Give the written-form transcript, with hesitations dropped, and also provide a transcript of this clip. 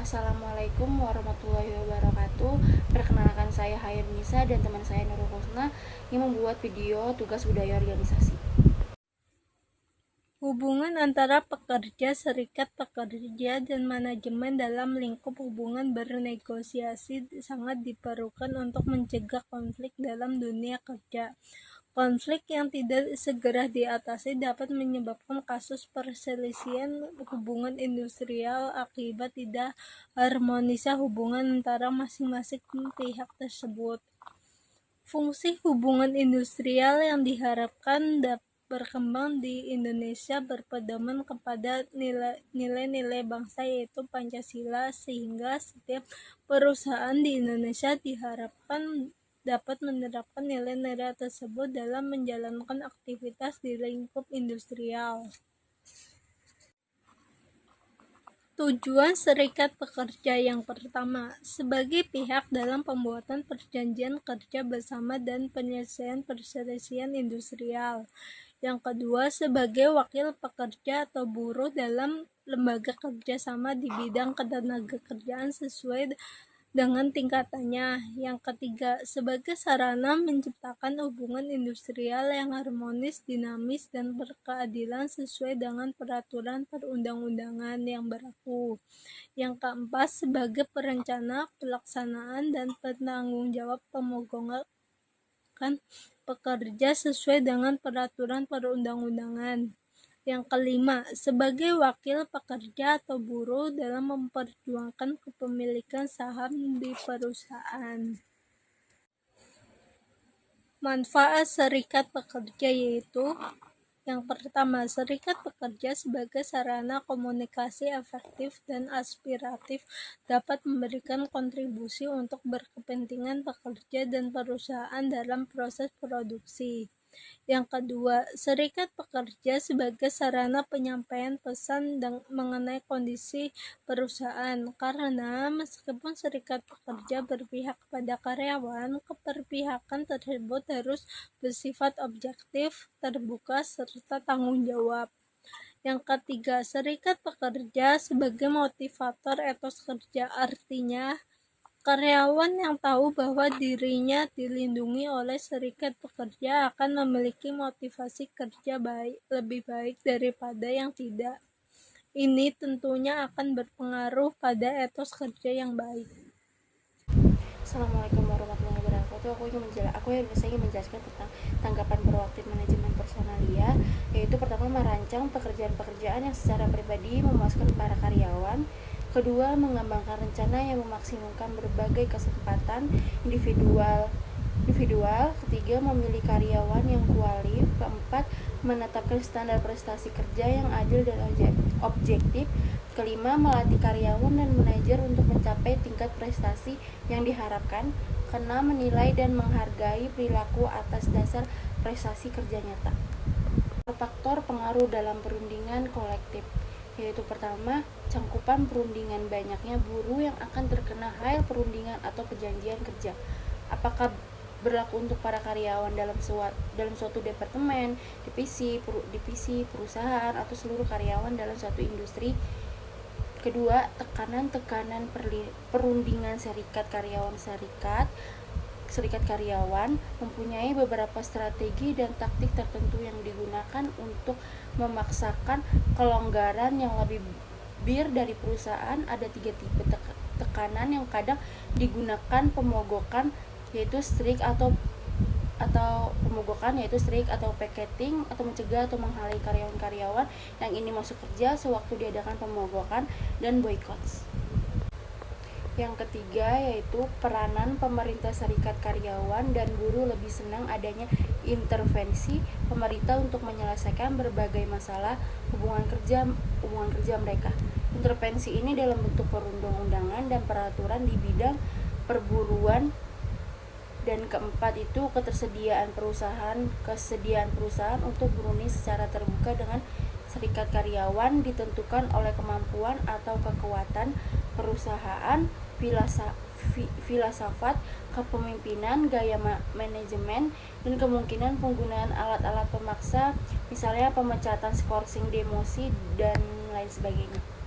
Assalamualaikum warahmatullahi wabarakatuh. Perkenalkan, saya Hayat Nisa dan teman saya Nurul Husna yang membuat video tugas budaya organisasi. Hubungan antara pekerja, serikat pekerja, dan manajemen dalam lingkup hubungan bernegosiasi sangat diperlukan untuk mencegah konflik dalam dunia kerja. Konflik yang tidak segera diatasi dapat menyebabkan kasus perselisihan hubungan industrial akibat tidak harmonisnya hubungan antara masing-masing pihak tersebut. Fungsi hubungan industrial yang diharapkan dapat berkembang di Indonesia berpedoman kepada nilai-nilai bangsa yaitu Pancasila, sehingga setiap perusahaan di Indonesia diharapkan dapat menerapkan nilai-nilai tersebut dalam menjalankan aktivitas di lingkup industrial. Tujuan serikat pekerja yang pertama, sebagai pihak dalam pembuatan perjanjian kerja bersama dan penyelesaian perselisihan industrial. Yang kedua, sebagai wakil pekerja atau buruh dalam lembaga kerjasama di bidang ketenagakerjaan sesuai dengan tingkatannya. Yang ketiga, sebagai sarana menciptakan hubungan industrial yang harmonis, dinamis, dan berkeadilan sesuai dengan peraturan perundang-undangan yang berlaku. Yang keempat, sebagai perencana, pelaksanaan, dan penanggung jawab pemogokan pekerja sesuai dengan peraturan perundang-undangan. Yang kelima, sebagai wakil pekerja atau buruh dalam memperjuangkan kepemilikan saham di perusahaan. Manfaat serikat pekerja yaitu: yang pertama, serikat pekerja sebagai sarana komunikasi efektif dan aspiratif dapat memberikan kontribusi untuk berkepentingan pekerja dan perusahaan dalam proses produksi. Yang kedua, serikat pekerja sebagai sarana penyampaian pesan mengenai kondisi perusahaan, karena meskipun serikat pekerja berpihak pada karyawan, keberpihakan tersebut harus bersifat objektif, terbuka, serta tanggung jawab. Yang ketiga, serikat pekerja sebagai motivator etos kerja, artinya karyawan yang tahu bahwa dirinya dilindungi oleh serikat pekerja akan memiliki motivasi kerja lebih baik daripada yang tidak. Ini tentunya akan berpengaruh pada etos kerja yang baik. Assalamualaikum warahmatullahi wabarakatuh. Aku ingin menjelaskan tentang tanggapan proaktif manajemen personalia, yaitu pertama, merancang pekerjaan-pekerjaan yang secara pribadi memuaskan para karyawan. Kedua, mengembangkan rencana yang memaksimalkan berbagai kesempatan individual. Ketiga, memilih karyawan yang kualif. Keempat, menetapkan standar prestasi kerja yang adil dan objektif. Kelima, melatih karyawan dan manajer untuk mencapai tingkat prestasi yang diharapkan. Keenam, menilai dan menghargai perilaku atas dasar prestasi kerja nyata. Faktor pengaruh dalam perundingan kolektif, yaitu pertama, cangkupan perundingan, banyaknya buruh yang akan terkena hal perundingan atau perjanjian kerja. Apakah berlaku untuk para karyawan dalam suatu departemen, divisi, perusahaan, atau seluruh karyawan dalam suatu industri. Kedua, tekanan perundingan serikat karyawan mempunyai beberapa strategi dan taktik tertentu yang digunakan untuk memaksakan kelonggaran yang lebih dari perusahaan. Ada 3 tipe tekanan yang kadang digunakan: pemogokan, yaitu strike atau piketing, atau mencegah atau menghalangi karyawan-karyawan yang ini masuk kerja sewaktu diadakan pemogokan, dan boykot. Yang ketiga, yaitu peranan pemerintah, serikat karyawan dan buruh lebih senang adanya intervensi pemerintah untuk menyelesaikan berbagai masalah hubungan kerja mereka. Intervensi ini dalam bentuk perundang-undangan dan peraturan di bidang perburuan. Dan keempat itu kesediaan perusahaan untuk berunding secara terbuka dengan serikat karyawan ditentukan oleh kemampuan atau kekuatan perusahaan, filsafat kepemimpinan, gaya manajemen, dan kemungkinan penggunaan alat-alat pemaksa, misalnya pemecatan, skorsing, demosi, dan lain sebagainya.